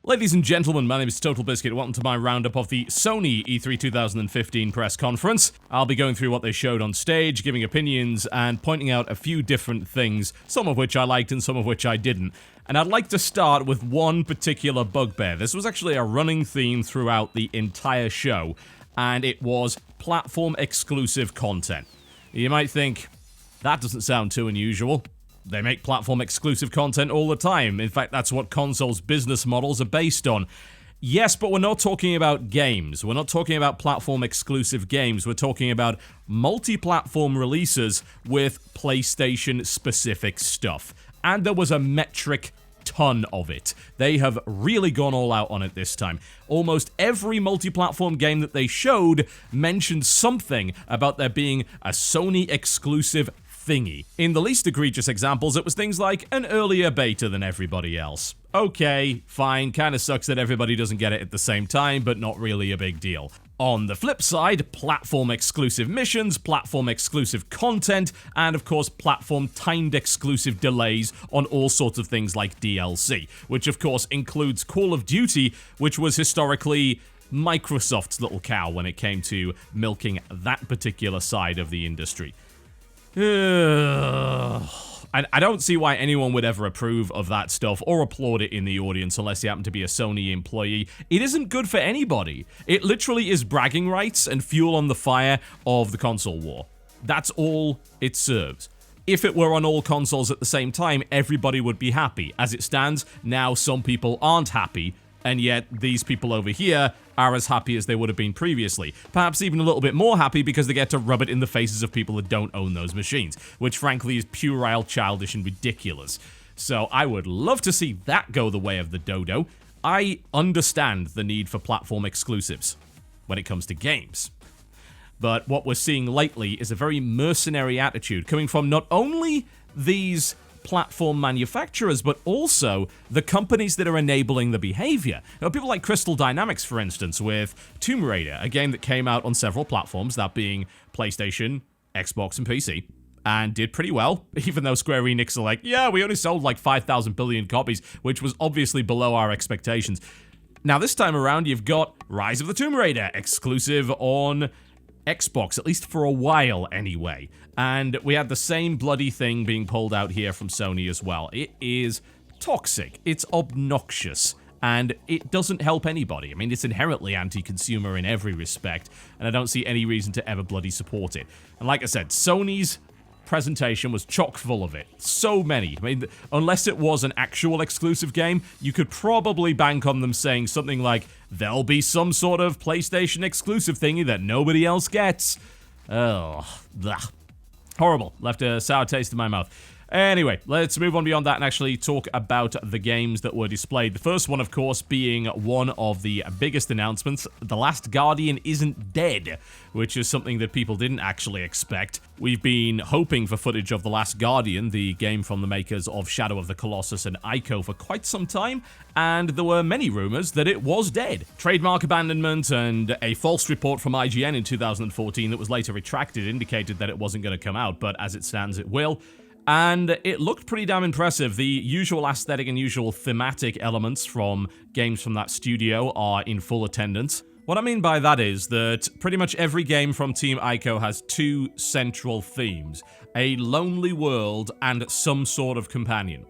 Ladies and gentlemen, my name is TotalBiscuit. Welcome to my roundup of the Sony E3 2015 press conference. I'll be going through what they showed on stage, giving opinions, and pointing out a few different things, some of which I liked and some of which I didn't. And I'd like to start with one particular bugbear. This was actually a running theme throughout the entire show, and it was platform-exclusive content. You might think, that doesn't sound too unusual. They make platform-exclusive content all the time. In fact, that's what consoles' business models are based on. Yes, but we're not talking about games. We're not talking about platform-exclusive games. We're talking about multi-platform releases with PlayStation-specific stuff. And there was a metric ton of it. They have really gone all out on it this time. Almost every multi-platform game that they showed mentioned something about there being a Sony-exclusive thingy. In the least egregious examples, it was things like an earlier beta than everybody else. Okay, fine, kinda sucks that everybody doesn't get it at the same time, but not really a big deal. On the flip side, platform-exclusive missions, platform-exclusive content, and of course platform-timed exclusive delays on all sorts of things like DLC, which of course includes Call of Duty, which was historically Microsoft's little cow when it came to milking that particular side of the industry. And I don't see why anyone would ever approve of that stuff or applaud it in the audience unless you happen to be a Sony employee. It isn't good for anybody. It literally is bragging rights and fuel on the fire of the console war. That's all it serves. If it were on all consoles at the same time, everybody would be happy. As it stands, now some people aren't happy, and yet these people over here are as happy as they would have been previously. Perhaps even a little bit more happy because they get to rub it in the faces of people that don't own those machines, which frankly is puerile, childish, and ridiculous. So I would love to see that go the way of the dodo. I understand the need for platform exclusives when it comes to games. But what we're seeing lately is a very mercenary attitude coming from not only these platform manufacturers, but also the companies that are enabling the behavior. People like Crystal Dynamics, for instance, with Tomb Raider, a game that came out on several platforms, that being PlayStation, Xbox, and PC, and did pretty well, even though Square Enix are like, yeah, we only sold like 5,000 billion copies, which was obviously below our expectations. Now, this time around, you've got Rise of the Tomb Raider, exclusive on Xbox, at least for a while anyway. And we had the same bloody thing being pulled out here from Sony as well. It is toxic, it's obnoxious, and it doesn't help anybody. I mean, it's inherently anti-consumer in every respect, and I don't see any reason to ever bloody support it. And like I said, Sony's presentation was chock full of it. So many. I mean, unless it was an actual exclusive game, you could probably bank on them saying something like, there'll be some sort of PlayStation exclusive thingy that nobody else gets. Oh, blah. Horrible. Left a sour taste in my mouth. Anyway, let's move on beyond that and actually talk about the games that were displayed. The first one, of course, being one of the biggest announcements. The Last Guardian isn't dead, which is something that people didn't actually expect. We've been hoping for footage of The Last Guardian, the game from the makers of Shadow of the Colossus and Ico, for quite some time, and there were many rumors that it was dead. Trademark abandonment and a false report from IGN in 2014 that was later retracted indicated that it wasn't going to come out, but as it stands, it will. And it looked pretty damn impressive. The usual aesthetic and usual thematic elements from games from that studio are in full attendance. What I mean by that is that pretty much every game from Team Ico has two central themes: a lonely world and some sort of companion.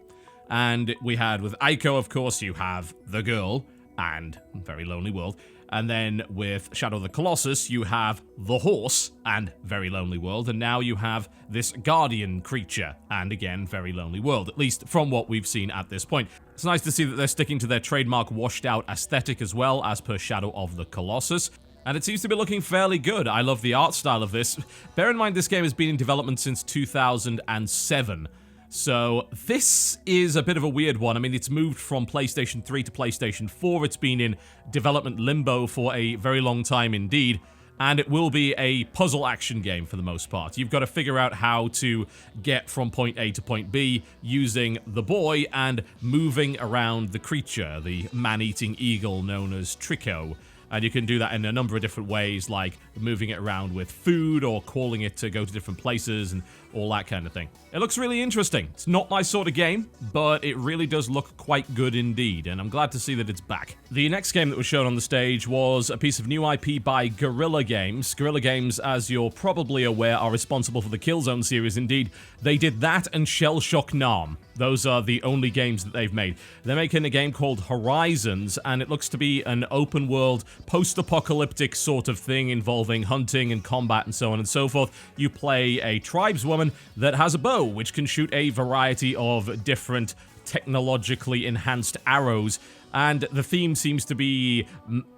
And we had with Ico, of course, you have the girl and very lonely world. And then with Shadow of the Colossus, you have the horse and very lonely world. And now you have this guardian creature and again, very lonely world, at least from what we've seen at this point. It's nice to see that they're sticking to their trademark washed out aesthetic as well, as per Shadow of the Colossus. And it seems to be looking fairly good. I love the art style of this. Bear in mind, this game has been in development since 2007. So this is a bit of a weird one. I mean, it's moved from PlayStation 3 to PlayStation 4. It's been in development limbo for a very long time indeed. And it will be a puzzle action game for the most part. You've got to figure out how to get from point A to point B using the boy and moving around the creature, the man-eating eagle known as Treecko. And you can do that in a number of different ways, like moving it around with food or calling it to go to different places and all that kind of thing. It looks really interesting. It's not my sort of game, but it really does look quite good indeed, and I'm glad to see that it's back. The next game that was shown on the stage was a piece of new IP by Guerrilla Games. Guerrilla Games, as you're probably aware, are responsible for the Killzone series. Indeed, they did that and Shell Shock Nam. Those are the only games that they've made. They're making a game called Horizons, and it looks to be an open-world, post-apocalyptic sort of thing involving hunting and combat and so on and so forth. You play a tribeswoman that has a bow, which can shoot a variety of different technologically enhanced arrows. And the theme seems to be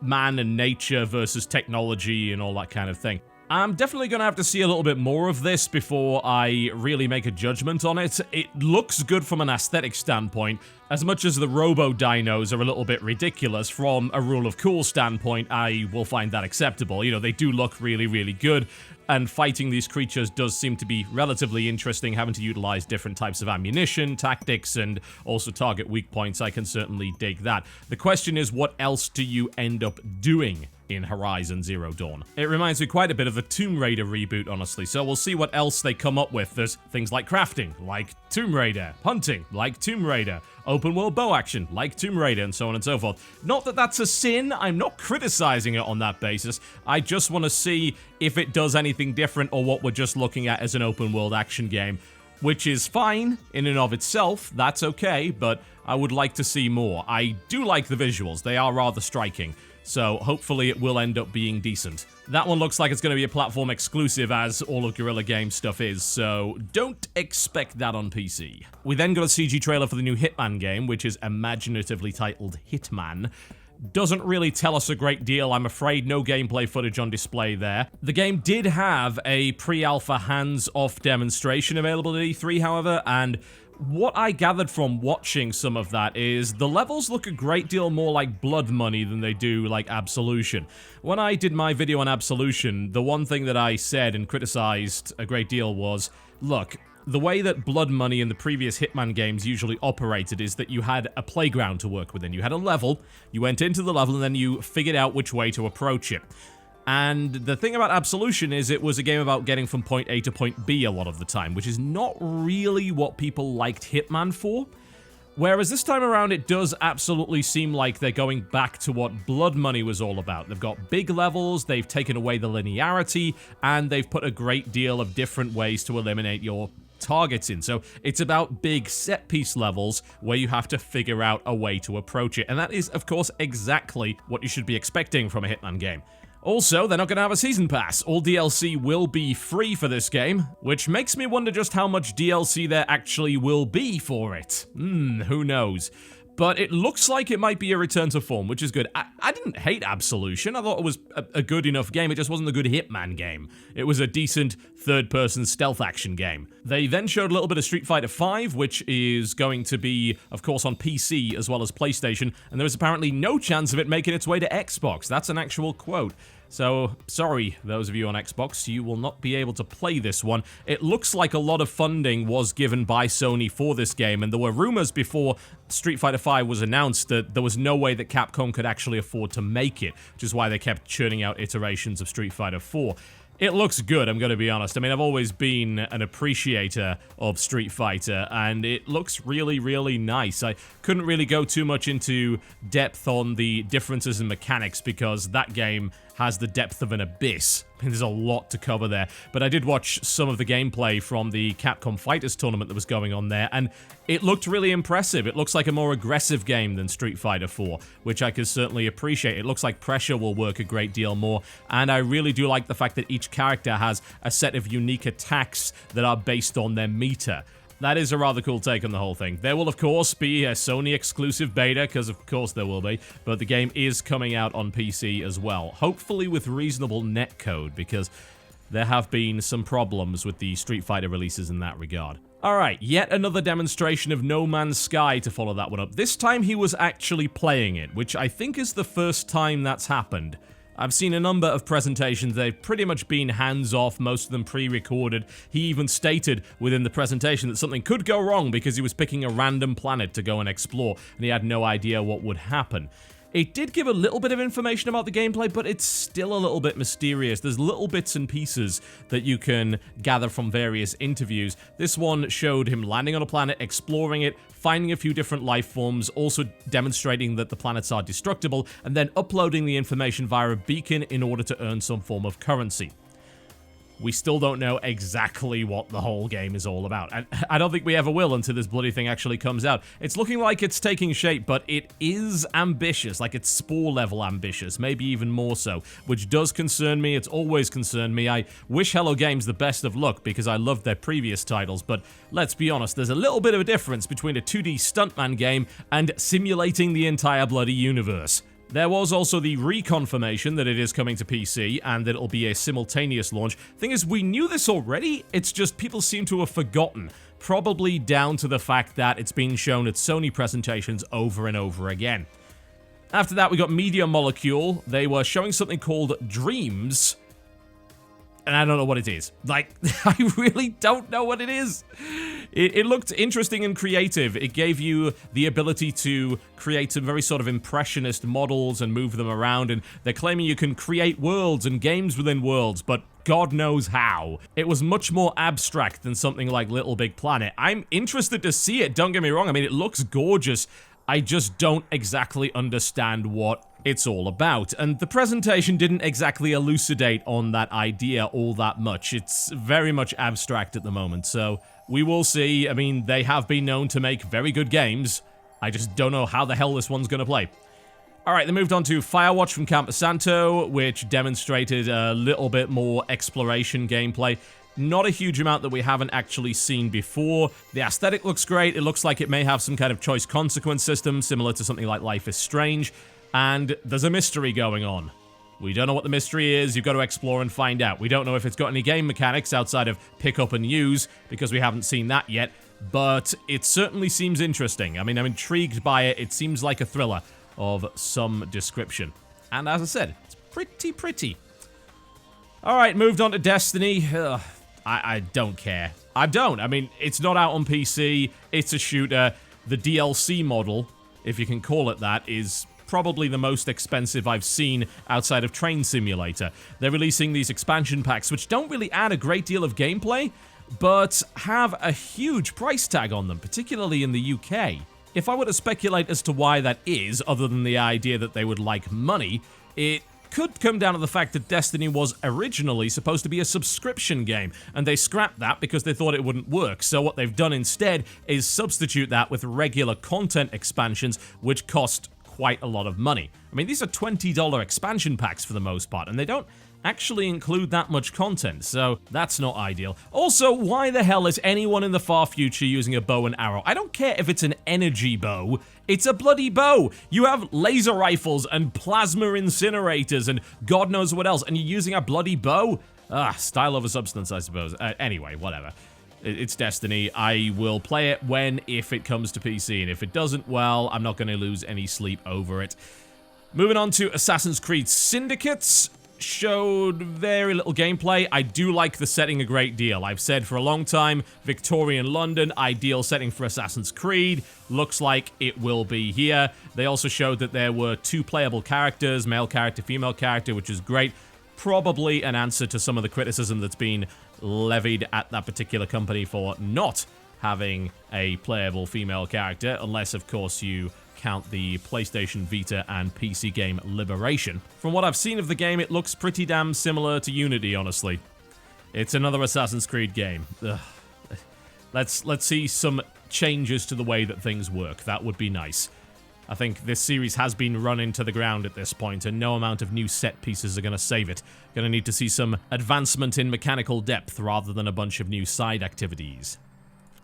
man and nature versus technology and all that kind of thing. I'm definitely going to have to see a little bit more of this before I really make a judgment on it. It looks good from an aesthetic standpoint. As much as the robo-dinos are a little bit ridiculous, from a rule of cool standpoint, I will find that acceptable. You know, they do look really, really good, and fighting these creatures does seem to be relatively interesting, having to utilize different types of ammunition, tactics, and also target weak points. I can certainly dig that. The question is, what else do you end up doing in Horizon Zero Dawn? It reminds me quite a bit of the Tomb Raider reboot, honestly, so we'll see what else they come up with. There's things like crafting, like Tomb Raider, hunting, like Tomb Raider, open world bow action, like Tomb Raider, and so on and so forth. Not that that's a sin, I'm not criticizing it on that basis, I just want to see if it does anything different or what we're just looking at as an open world action game, which is fine in and of itself, that's okay, but I would like to see more. I do like the visuals, they are rather striking. So hopefully it will end up being decent. That one looks like it's going to be a platform exclusive, as all of Guerrilla Games stuff is, so don't expect that on PC. We then got a CG trailer for the new Hitman game, which is imaginatively titled Hitman. Doesn't really tell us a great deal, I'm afraid. No gameplay footage on display there. The game did have a pre-alpha hands-off demonstration available at E3, however, and what I gathered from watching some of that is the levels look a great deal more like Blood Money than they do like Absolution. When I did my video on Absolution, the one thing that I said and criticized a great deal was, look, the way that Blood Money in the previous Hitman games usually operated is that you had a playground to work within. You had a level, you went into the level, and then you figured out which way to approach it. And the thing about Absolution is it was a game about getting from point A to point B a lot of the time, which is not really what people liked Hitman for. Whereas this time around, it does absolutely seem like they're going back to what Blood Money was all about. They've got big levels, they've taken away the linearity, and they've put a great deal of different ways to eliminate your targets in. So it's about big set-piece levels where you have to figure out a way to approach it. And that is, of course, exactly what you should be expecting from a Hitman game. Also, they're not going to have a season pass. All DLC will be free for this game, which makes me wonder just how much DLC there actually will be for it. Who knows? But it looks like it might be a return to form, which is good. I didn't hate Absolution. I thought it was a good enough game. It just wasn't a good Hitman game. It was a decent third-person stealth action game. They then showed a little bit of Street Fighter V, which is going to be, of course, on PC as well as PlayStation, and there is apparently no chance of it making its way to Xbox. That's an actual quote. So, sorry, those of you on Xbox, you will not be able to play this one. It looks like a lot of funding was given by Sony for this game, and there were rumors before Street Fighter V was announced that there was no way that Capcom could actually afford to make it, which is why they kept churning out iterations of Street Fighter IV. It looks good, I'm going to be honest. I mean, I've always been an appreciator of Street Fighter, and it looks really, really nice. I couldn't really go too much into depth on the differences in mechanics because that game has the depth of an abyss. There's a lot to cover there, but I did watch some of the gameplay from the Capcom Fighters tournament that was going on there, and it looked really impressive. It looks like a more aggressive game than Street Fighter IV, which I could certainly appreciate. It looks like pressure will work a great deal more, and I really do like the fact that each character has a set of unique attacks that are based on their meter. That is a rather cool take on the whole thing. There will, of course, be a Sony exclusive beta, because of course there will be, but the game is coming out on PC as well. Hopefully with reasonable netcode, because there have been some problems with the Street Fighter releases in that regard. Alright, yet another demonstration of No Man's Sky to follow that one up. This time he was actually playing it, which I think is the first time that's happened. I've seen a number of presentations, they've pretty much been hands-off, most of them pre-recorded. He even stated within the presentation that something could go wrong because he was picking a random planet to go and explore, and he had no idea what would happen. It did give a little bit of information about the gameplay, but it's still a little bit mysterious. There's little bits and pieces that you can gather from various interviews. This one showed him landing on a planet, exploring it, finding a few different life forms, also demonstrating that the planets are destructible, and then uploading the information via a beacon in order to earn some form of currency. We still don't know exactly what the whole game is all about, and I don't think we ever will until this bloody thing actually comes out. It's looking like it's taking shape, but it is ambitious, like it's Spore-level ambitious, maybe even more so, which does concern me. It's always concerned me. I wish Hello Games the best of luck because I loved their previous titles, but let's be honest, there's a little bit of a difference between a 2D stuntman game and simulating the entire bloody universe. There was also the reconfirmation that it is coming to PC and that it'll be a simultaneous launch. Thing is, we knew this already, it's just people seem to have forgotten. Probably down to the fact that it's been shown at Sony presentations over and over again. After that, we got Media Molecule. They were showing something called Dreams, and I don't know what it is. Like, I really don't know what it is. It looked interesting and creative. It gave you the ability to create some very sort of impressionist models and move them around, and they're claiming you can create worlds and games within worlds, but God knows how. It was much more abstract than something like Little Big Planet. I'm interested to see it, don't get me wrong. I mean, it looks gorgeous. I just don't exactly understand what it's all about, and the presentation didn't exactly elucidate on that idea all that much. It's very much abstract at the moment, so we will see. I mean, they have been known to make very good games. I just don't know how the hell this one's gonna play. Alright, they moved on to Firewatch from Camposanto, which demonstrated a little bit more exploration gameplay. Not a huge amount that we haven't actually seen before. The aesthetic looks great. It looks like it may have some kind of choice consequence system, similar to something like Life is Strange. And there's a mystery going on. We don't know what the mystery is. You've got to explore and find out. We don't know if it's got any game mechanics outside of pick up and use, because we haven't seen that yet. But it certainly seems interesting. I mean, I'm intrigued by it. It seems like a thriller of some description. And as I said, it's pretty. Alright, moved on to Destiny. I don't care. I don't. I mean, it's not out on PC. It's a shooter. The DLC model, if you can call it that, is probably the most expensive I've seen outside of Train Simulator. They're releasing these expansion packs, which don't really add a great deal of gameplay, but have a huge price tag on them, particularly in the UK. If I were to speculate as to why that is, other than the idea that they would like money, it could come down to the fact that Destiny was originally supposed to be a subscription game, and they scrapped that because they thought it wouldn't work. So what they've done instead is substitute that with regular content expansions, which cost quite a lot of money. I mean, these are $20 expansion packs for the most part, and they don't actually include that much content, so that's not ideal. Also, why the hell is anyone in the far future using a bow and arrow? I don't care if it's an energy bow, it's a bloody bow! You have laser rifles and plasma incinerators and God knows what else, and you're using a bloody bow? Style over substance, I suppose. Anyway, whatever. It's Destiny. I will play it if it comes to PC, and if it doesn't, well, I'm not going to lose any sleep over it. Moving on to Assassin's Creed Syndicate. Showed very little gameplay. I do like the setting a great deal. I've said for a long time, Victorian London, ideal setting for Assassin's Creed. Looks like it will be here. They also showed that there were 2 playable characters, male character, female character, which is great. Probably an answer to some of the criticism that's been levied at that particular company for not having a playable female character, unless, of course, you count the PlayStation Vita and PC game Liberation. From what I've seen of the game, it looks pretty damn similar to Unity, honestly. It's another Assassin's Creed game. Ugh. Let's see some changes to the way that things work. That would be nice. I think this series has been run into the ground at this point, and no amount of new set pieces are going to save it. Going to need to see some advancement in mechanical depth rather than a bunch of new side activities.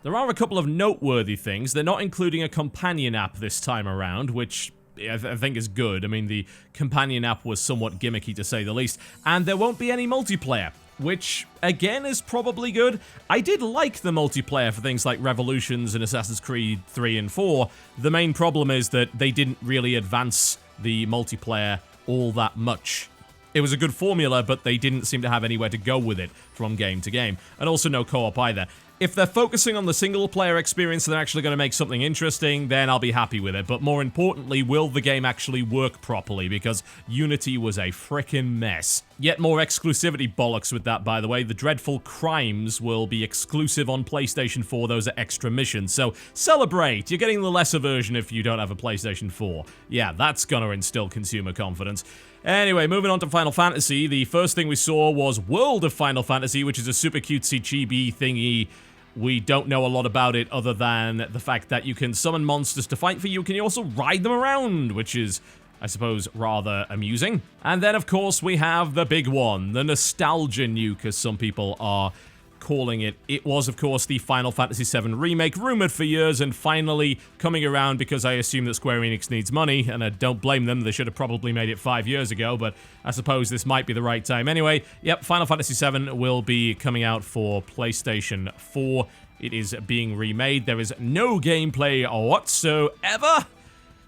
There are a couple of noteworthy things. They're not including a companion app this time around, which I think is good. I mean, the companion app was somewhat gimmicky to say the least. And there won't be any multiplayer, which, again, is probably good. I did like the multiplayer for things like Revolutions and Assassin's Creed 3 and 4. The main problem is that they didn't really advance the multiplayer all that much. It was a good formula, but they didn't seem to have anywhere to go with it from game to game. And also no co-op either. If they're focusing on the single-player experience and they're actually going to make something interesting, then I'll be happy with it. But more importantly, will the game actually work properly? Because Unity was a frickin' mess. Yet more exclusivity bollocks with that, by the way. The Dreadful Crimes will be exclusive on PlayStation 4. Those are extra missions. So celebrate! You're getting the lesser version if you don't have a PlayStation 4. Yeah, that's gonna instill consumer confidence. Anyway, moving on to Final Fantasy, the first thing we saw was World of Final Fantasy, which is a super cutesy chibi thingy. We don't know a lot about it other than the fact that you can summon monsters to fight for you. Can you also ride them around, which is, I suppose, rather amusing. And then, of course, we have the big one, the nostalgia nuke, as some people are calling it. It was, of course, the Final Fantasy VII Remake, rumored for years and finally coming around because I assume that Square Enix needs money, and I don't blame them. They should have probably made it 5 years ago, but I suppose this might be the right time. Anyway, yep, Final Fantasy VII will be coming out for PlayStation 4. It is being remade. There is no gameplay whatsoever.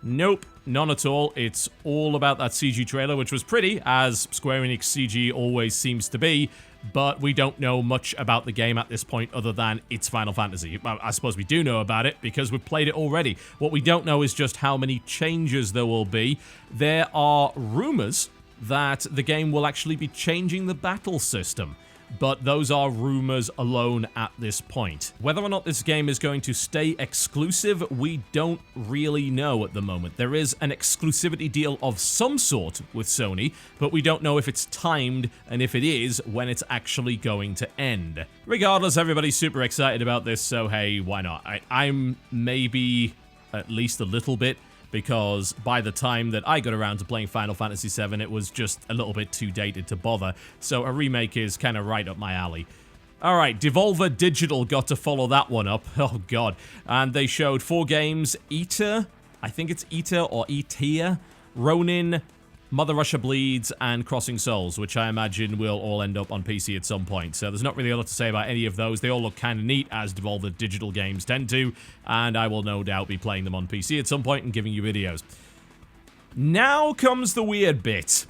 Nope, none at all. It's all about that CG trailer, which was pretty, as Square Enix CG always seems to be. But we don't know much about the game at this point other than it's Final Fantasy. Well, I suppose we do know about it because we've played it already. What we don't know is just how many changes there will be. There are rumors that the game will actually be changing the battle system. But those are rumors alone at this point. Whether or not this game is going to stay exclusive, we don't really know at the moment. There is an exclusivity deal of some sort with Sony, but we don't know if it's timed, and if it is, when it's actually going to end. Regardless, everybody's super excited about this, so hey, why not? I'm maybe at least a little bit, because by the time that I got around to playing Final Fantasy VII, it was just a little bit too dated to bother, so a remake is kind of right up my alley. Alright, Devolver Digital got to follow that one up, oh god, and they showed 4 games, Eater, I think it's Eater or Eater, Ronin, Mother Russia Bleeds, and Crossing Souls, which I imagine will all end up on PC at some point. So there's not really a lot to say about any of those. They all look kind of neat, as Devolver Digital games tend to, and I will no doubt be playing them on PC at some point and giving you videos. Now comes the weird bit.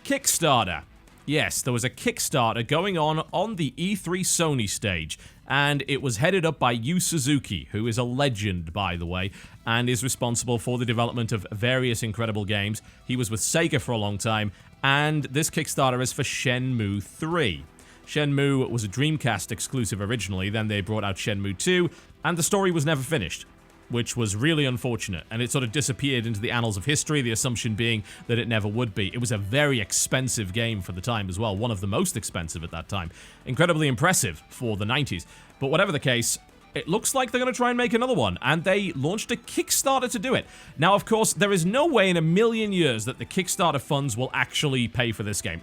Kickstarter. Yes, there was a Kickstarter going on the E3 Sony stage, and it was headed up by Yu Suzuki, who is a legend, by the way, and is responsible for the development of various incredible games. He was with Sega for a long time, and this Kickstarter is for Shenmue 3. Shenmue was a Dreamcast exclusive originally, then they brought out Shenmue 2, and the story was never finished, which was really unfortunate, and it sort of disappeared into the annals of history, the assumption being that it never would be. It was a very expensive game for the time as well, one of the most expensive at that time. Incredibly impressive for the 90s. But whatever the case, it looks like they're going to try and make another one, and they launched a Kickstarter to do it. Now, of course, there is no way in a million years that the Kickstarter funds will actually pay for this game.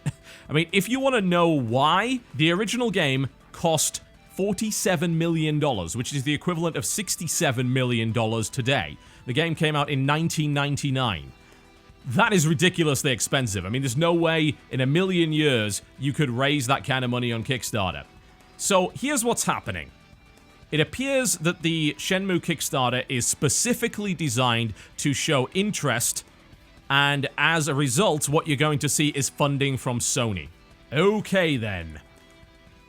I mean, if you want to know why, the original game cost $47 million, which is the equivalent of $67 million today. The game came out in 1999. That is ridiculously expensive. I mean, there's no way in a million years you could raise that kind of money on Kickstarter. So here's what's happening. It appears that the Shenmue Kickstarter is specifically designed to show interest, and as a result, what you're going to see is funding from Sony. Okay then.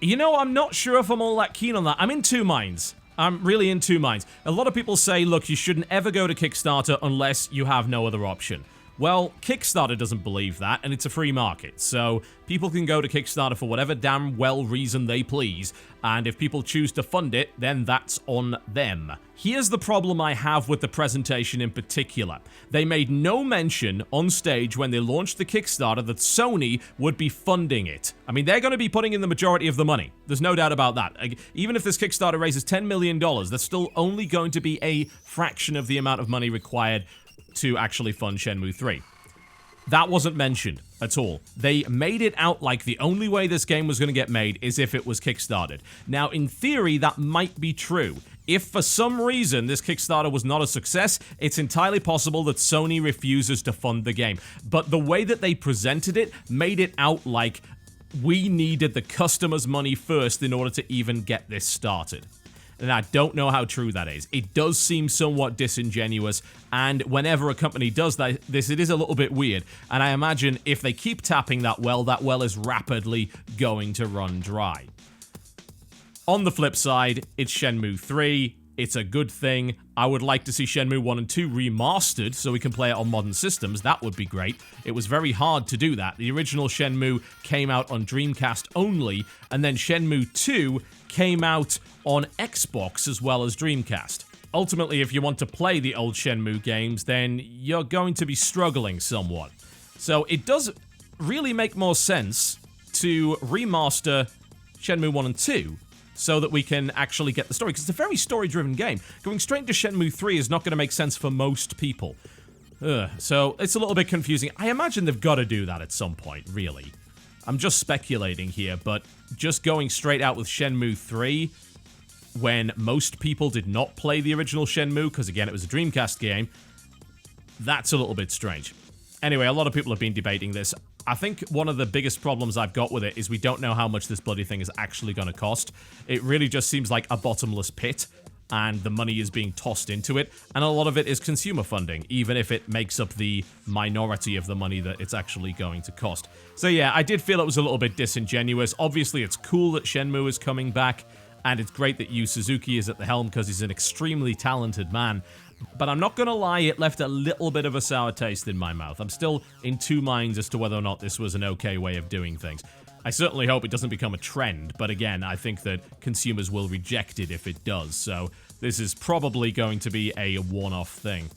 You know, I'm not sure if I'm all that keen on that. I'm in two minds. I'm really in two minds. A lot of people say, look, you shouldn't ever go to Kickstarter unless you have no other option. Well, Kickstarter doesn't believe that, and it's a free market, so people can go to Kickstarter for whatever damn well reason they please, and if people choose to fund it, then that's on them. Here's the problem I have with the presentation in particular. They made no mention on stage when they launched the Kickstarter that Sony would be funding it. I mean, they're going to be putting in the majority of the money. There's no doubt about that. Even if this Kickstarter raises $10 million, that's still only going to be a fraction of the amount of money required to actually fund Shenmue 3. That wasn't mentioned at all. They made it out like the only way this game was going to get made is if it was kickstarted. Now, in theory, that might be true. If for some reason this Kickstarter was not a success, it's entirely possible that Sony refuses to fund the game. But the way that they presented it made it out like we needed the customer's money first in order to even get this started. And I don't know how true that is. It does seem somewhat disingenuous, and whenever a company does this, it is a little bit weird. And I imagine if they keep tapping that well is rapidly going to run dry. On the flip side, it's Shenmue 3. It's a good thing. I would like to see Shenmue 1 and 2 remastered so we can play it on modern systems. That would be great. It was very hard to do that. The original Shenmue came out on Dreamcast only, and then Shenmue 2 came out on Xbox as well as Dreamcast. Ultimately, if you want to play the old Shenmue games, then you're going to be struggling somewhat. So it does really make more sense to remaster Shenmue 1 and 2 so that we can actually get the story, because it's a very story-driven game. Going straight into Shenmue 3 is not going to make sense for most people. So it's a little bit confusing. I imagine they've got to do that at some point, really. I'm just speculating here, but just going straight out with Shenmue 3 when most people did not play the original Shenmue, because again, it was a Dreamcast game, that's a little bit strange. Anyway, a lot of people have been debating this. I think one of the biggest problems I've got with it is we don't know how much this bloody thing is actually going to cost. It really just seems like a bottomless pit, and the money is being tossed into it, and a lot of it is consumer funding, even if it makes up the minority of the money that it's actually going to cost. So yeah, I did feel it was a little bit disingenuous. Obviously, it's cool that Shenmue is coming back, and it's great that Yu Suzuki is at the helm because he's an extremely talented man. But I'm not gonna lie, it left a little bit of a sour taste in my mouth. I'm still in two minds as to whether or not this was an okay way of doing things. I certainly hope it doesn't become a trend, but again, I think that consumers will reject it if it does, so this is probably going to be a one-off thing.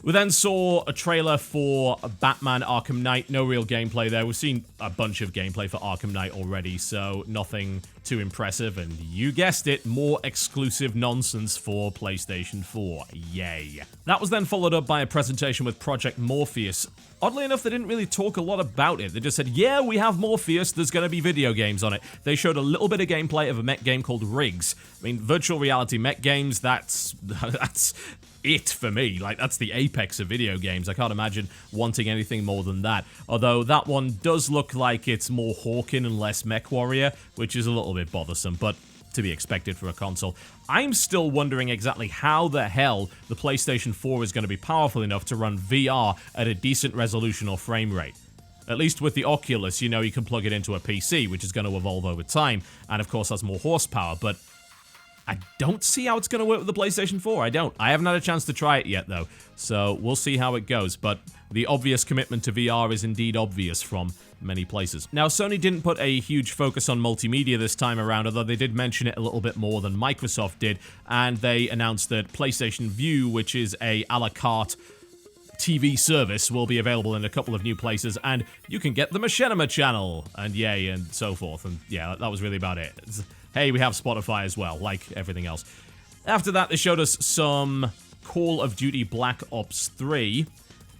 We then saw a trailer for Batman Arkham Knight. No real gameplay there. We've seen a bunch of gameplay for Arkham Knight already, so nothing too impressive. And you guessed it, more exclusive nonsense for PlayStation 4. Yay. That was then followed up by a presentation with Project Morpheus. Oddly enough, they didn't really talk a lot about it. They just said, yeah, we have Morpheus, there's going to be video games on it. They showed a little bit of gameplay of a mech game called Riggs. I mean, virtual reality mech games, that's it for me. Like, that's the apex of video games. I can't imagine wanting anything more than that. Although that one does look like it's more Hawken and less MechWarrior, which is a little bit bothersome, but to be expected for a console. I'm still wondering exactly how the hell the PlayStation 4 is going to be powerful enough to run VR at a decent resolution or frame rate. At least with the Oculus, you know, you can plug it into a PC, which is going to evolve over time, and of course has more horsepower, but I don't see how it's going to work with the PlayStation 4. I don't. I haven't had a chance to try it yet, though, so we'll see how it goes, but the obvious commitment to VR is indeed obvious from many places. Now, Sony didn't put a huge focus on multimedia this time around, although they did mention it a little bit more than Microsoft did, and they announced that PlayStation Vue, which is a la carte TV service, will be available in a couple of new places, and you can get the Machinima channel, and yay, and so forth, and yeah, that was really about it. Hey, we have Spotify as well, like everything else. After that, they showed us some Call of Duty Black Ops 3,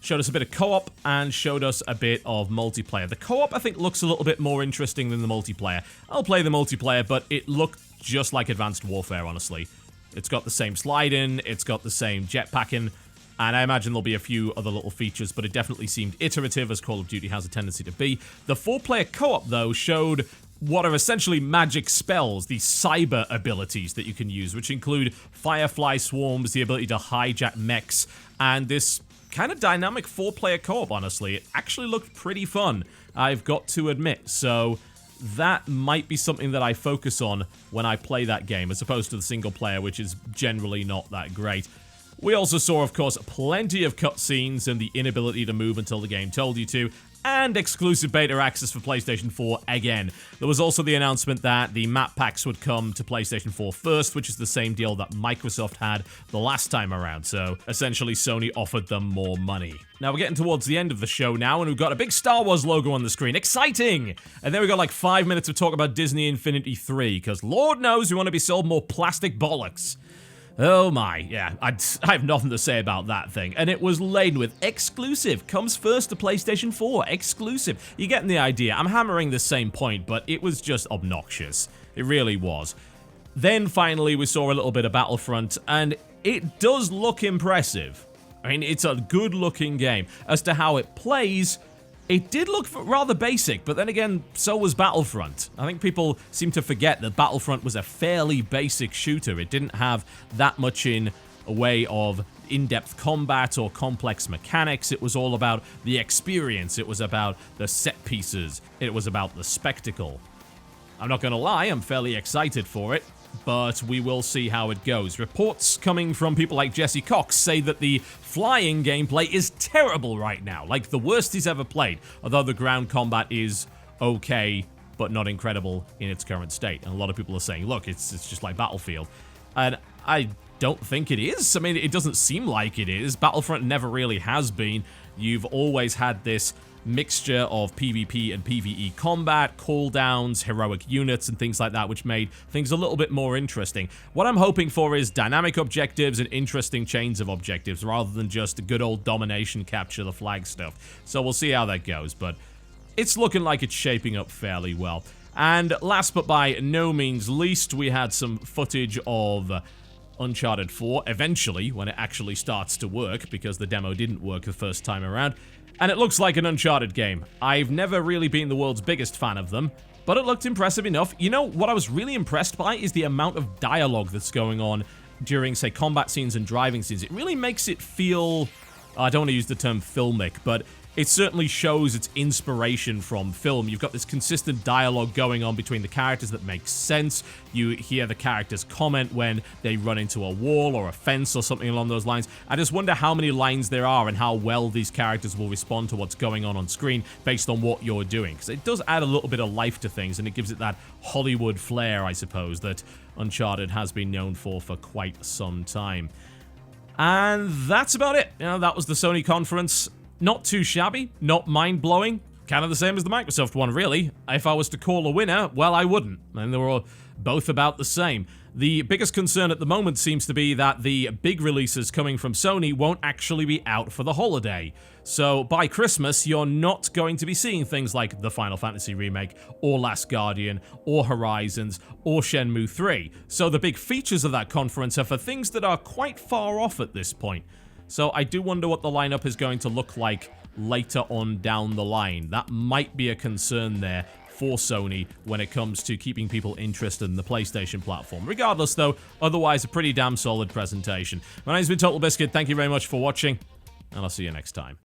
showed us a bit of co-op, and showed us a bit of multiplayer. The co-op, I think, looks a little bit more interesting than the multiplayer. I'll play the multiplayer, but it looked just like Advanced Warfare, honestly. It's got the same slide-in, it's got the same jetpacking, and I imagine there'll be a few other little features, but it definitely seemed iterative, as Call of Duty has a tendency to be. The 4-player co-op, though, showed what are essentially magic spells, these cyber abilities that you can use, which include Firefly Swarms, the ability to hijack mechs, and this kind of dynamic 4-player co-op, honestly. It actually looked pretty fun, I've got to admit, so that might be something that I focus on when I play that game, as opposed to the single player, which is generally not that great. We also saw, of course, plenty of cutscenes and the inability to move until the game told you to, and exclusive beta access for PlayStation 4 again. There was also the announcement that the map packs would come to PlayStation 4 first, which is the same deal that Microsoft had the last time around, so essentially Sony offered them more money. Now we're getting towards the end of the show now, and we've got a big Star Wars logo on the screen. Exciting! And then we got like 5 minutes to talk about Disney Infinity 3, because Lord knows we want to be sold more plastic bollocks. Oh my, yeah, I have nothing to say about that thing. And it was laden with exclusive. Comes first to PlayStation 4. Exclusive. You're getting the idea. I'm hammering the same point, but it was just obnoxious. It really was. Then finally we saw a little bit of Battlefront, and it does look impressive. I mean, it's a good looking game. As to how it plays, it did look rather basic, but then again, so was Battlefront. I think people seem to forget that Battlefront was a fairly basic shooter. It didn't have that much in a way of in-depth combat or complex mechanics. It was all about the experience. It was about the set pieces. It was about the spectacle. I'm not gonna lie, I'm fairly excited for it, but we will see how it goes. Reports coming from people like Jesse Cox say that the flying gameplay is terrible right now, like the worst he's ever played, although the ground combat is okay, but not incredible in its current state. And a lot of people are saying, look, it's just like Battlefield. And I don't think it is. I mean, it doesn't seem like it is. Battlefront never really has been. You've always had this mixture of PvP and PvE combat, cooldowns, heroic units, and things like that, which made things a little bit more interesting. What I'm hoping for is dynamic objectives and interesting chains of objectives, rather than just good old domination, capture the flag stuff. So we'll see how that goes, but it's looking like it's shaping up fairly well. And last but by no means least, we had some footage of Uncharted 4, eventually, when it actually starts to work, because the demo didn't work the first time around. And it looks like an Uncharted game. I've never really been the world's biggest fan of them, but it looked impressive enough. You know, what I was really impressed by is the amount of dialogue that's going on during, say, combat scenes and driving scenes. It really makes it feel, I don't want to use the term filmic, but it certainly shows its inspiration from film. You've got this consistent dialogue going on between the characters that makes sense. You hear the characters comment when they run into a wall or a fence or something along those lines. I just wonder how many lines there are and how well these characters will respond to what's going on screen based on what you're doing. Because it does add a little bit of life to things, and it gives it that Hollywood flair, I suppose, that Uncharted has been known for quite some time. And that's about it. You know, that was the Sony conference. Not too shabby, not mind-blowing, kind of the same as the Microsoft one, really. If I was to call a winner, well, I wouldn't, and they were both about the same. The biggest concern at the moment seems to be that the big releases coming from Sony won't actually be out for the holiday. So by Christmas, you're not going to be seeing things like the Final Fantasy Remake, or Last Guardian, or Horizons, or Shenmue 3. So the big features of that conference are for things that are quite far off at this point. So I do wonder what the lineup is going to look like later on down the line. That might be a concern there for Sony when it comes to keeping people interested in the PlayStation platform. Regardless, though, otherwise a pretty damn solid presentation. My name's been TotalBiscuit. Thank you very much for watching, and I'll see you next time.